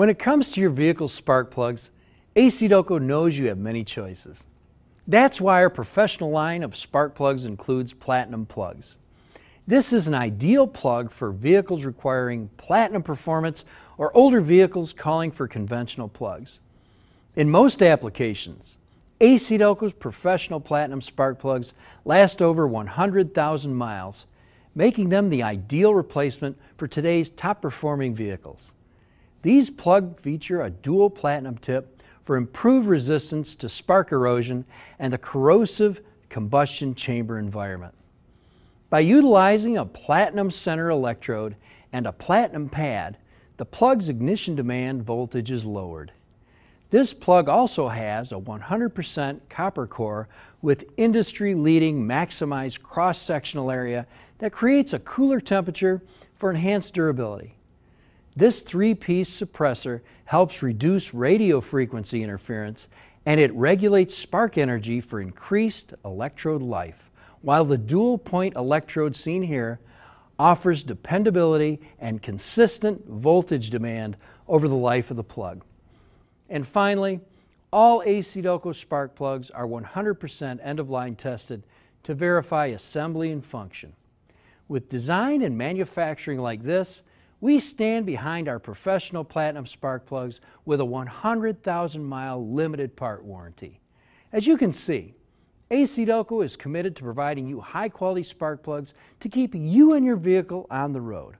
When it comes to your vehicle's spark plugs, AC Delco knows you have many choices. That's why our professional line of spark plugs includes platinum plugs. This is an ideal plug for vehicles requiring platinum performance or older vehicles calling for conventional plugs. In most applications, AC Delco's professional platinum spark plugs last over 100,000 miles, making them the ideal replacement for today's top-performing vehicles. These plugs feature a dual platinum tip for improved resistance to spark erosion and the corrosive combustion chamber environment. By utilizing a platinum center electrode and a platinum pad, the plug's ignition demand voltage is lowered. This plug also has a 100% copper core with industry-leading maximized cross-sectional area that creates a cooler temperature for enhanced durability. This three-piece suppressor helps reduce radio frequency interference, and it regulates spark energy for increased electrode life, while the dual-point electrode seen here offers dependability and consistent voltage demand over the life of the plug. And finally, all AC Delco spark plugs are 100% end-of-line tested to verify assembly and function. With design and manufacturing like this, we stand behind our professional platinum spark plugs with a 100,000-mile limited part warranty. As you can see, AC Delco is committed to providing you high-quality spark plugs to keep you and your vehicle on the road.